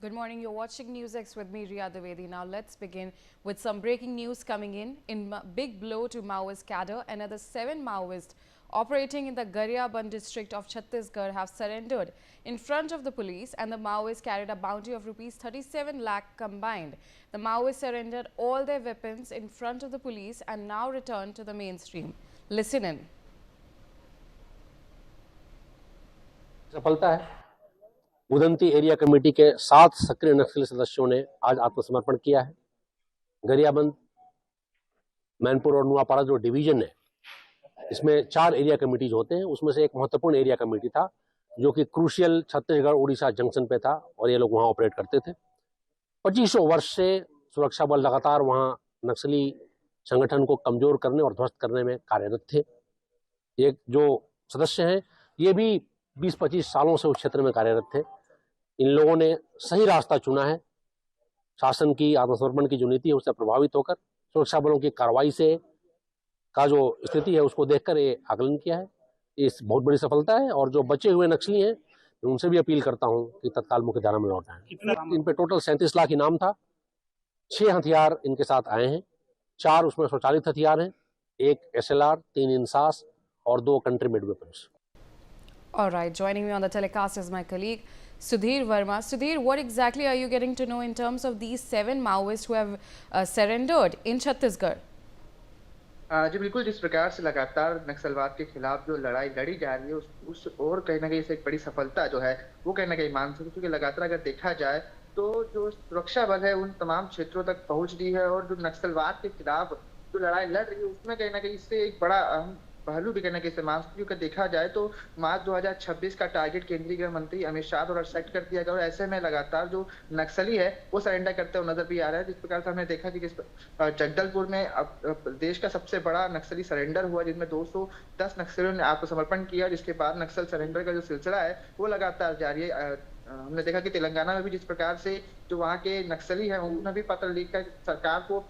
Good morning. You're watching NewsX with me, Riya Dwivedi. Now let's begin with some breaking news coming in. Big blow to Maoist cadre, another 7 Maoists operating in the Gariaband district of Chhattisgarh have surrendered in front of the police, and the Maoists carried a bounty of rupees 37 lakh combined. The Maoists surrendered all their weapons in front of the police and now returned to the mainstream. Listen in. सफलता है। Udanti area committee के 7 सक्रिय नक्सली सदस्यों ने आज आत्मसमर्पण किया है। गरियाबंद, मैनपुर और नुआपाड़ा जो डिवीजन है, इसमें 4 एरिया कमेटीज होते हैं। उसमें से एक महत्वपूर्ण एरिया कमेटी था जो कि क्रूशियल छत्तीसगढ़ उड़ीसा जंक्शन पे था और ये लोग वहां ऑपरेट करते थे। 2500 वर्ष से सुरक्षा बल लगातार वहां नक्सली संगठन को कमजोर करने और ध्वस्त करने में कार्यरत थे। ये जो सदस्य हैं ये भी 20-25 सालों से उस क्षेत्र में कार्यरत थे। इन लोगों ने सही रास्ता चुना है। शासन की आत्मसमर्पण की जो नीति है उससे प्रभावित होकर सुरक्षा बलों की कार्रवाई से का जो स्थिति है उसको देखकर ये आकलन किया है। ये बहुत बड़ी सफलता है और जो बचे हुए नक्सली हैं उनसे भी अपील करता हूं कि तत्काल मुख्य धारा में लौट आए। इन पे टोटल 37 लाख इनाम था। 6 हथियार इनके साथ आए हैं। 4 उसमें स्वचालित हथियार हैं, 1 SLR, 3 इंसास और 2 country made weapons. All right, joining me on the telecast is my colleague Sudhir Verma. Sudhir, what exactly are you getting to know in terms of these 7 Maoists who have surrendered in Chhattisgarh? जी बिल्कुल, जिस प्रकार से लगातार नक्सलवाद के खिलाफ जो लड़ाई लड़ी जा रही है उस और कहीं ना कहीं से एक बड़ी सफलता जो है वो कहीं ना कहीं मान सकते, क्योंकि लगातार अगर देखा जाए तो जो सुरक्षा बल है उन तमाम क्षेत्रों तक पहुंच रही है और जो नक्सलवाद के खिलाफ जो लड़ाई लड़ रही है उसमें कहीं ना कहीं इससे एक बड़ा अहम पहलू भी कहने के इस्तेमाल, क्योंकि देखा जाए तो मार्च 2026 का टारगेट केंद्रीय गृह मंत्री अमित शाह द्वारा सेट कर दिया गया और ऐसे में लगातार जो नक्सली है वो सरेंडर करते हुए नजर भी आ रहा है। जिस प्रकार से हमने देखा कि जगदलपुर में अब देश का सबसे बड़ा नक्सली सरेंडर हुआ, जिसमें 210 नक्सलियों ने आत्मसमर्पण किया, जिसके बाद नक्सल सरेंडर का जो सिलसिला है वो लगातार जारी है। हमने देखा कि तेलंगाना में भी जिस प्रकार से जो वहाँ के नक्सली है उन्होंने भी पत्र लिखकर सरकार को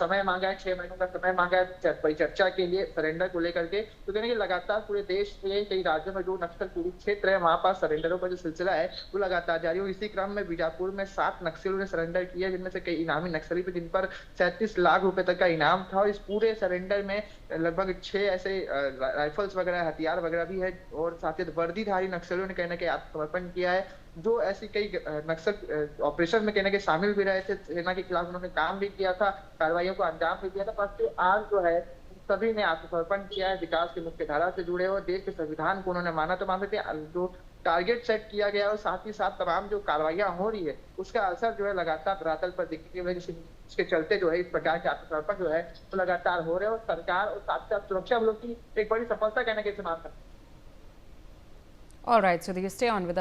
समय मांगा है, 6 महीनों का समय मांगा है परिचर्चा के लिए सरेंडर को लेकर के। तो कहने कि लगातार पूरे देश के कई राज्यों में जो नक्सल पीड़ित क्षेत्र है वहां पास सरेंडरों का जो सिलसिला है वो लगातार जारी है। इसी क्रम में बीजापुर में 7 नक्सलियों ने सरेंडर किया, जिनमें से कई इनामी नक्सली पे जिन पर 37 लाख रुपए तक का इनाम था। और इस पूरे सरेंडर में लगभग 6 ऐसे राइफल्स वगैरह हथियार वगैरह भी है और साथ ही वर्दीधारी नक्सलियों ने कहने के आत्मसमर्पण किया है, जो ऐसी कई नक्सल ऑपरेशन में कहने के शामिल भी रहे थे। सेना के खिलाफ उन्होंने काम भी किया था, कार्रवाइयों को अंजाम भी दिया था, परंतु आज जो है सभी ने आत्मसमर्पण किया है। विकास की मुख्य धारा से जुड़े हुए देश के संविधान को उन्होंने माना। तो मान सकते जो टारगेट सेट किया गया और साथ ही साथ तमाम जो कार्रवाइयां हो रही है उसका असर जो है लगातार धरातल पर दिखने की वजह से इसके चलते जो है इस प्रकार के आत्मसमर्पण जो है वो लगातार हो रहे हैं और सरकार और साथ साथ सुरक्षा बलों की एक बड़ी सफलता कहने के इस्तेमाल करते हैं। All right, so you stay on with us.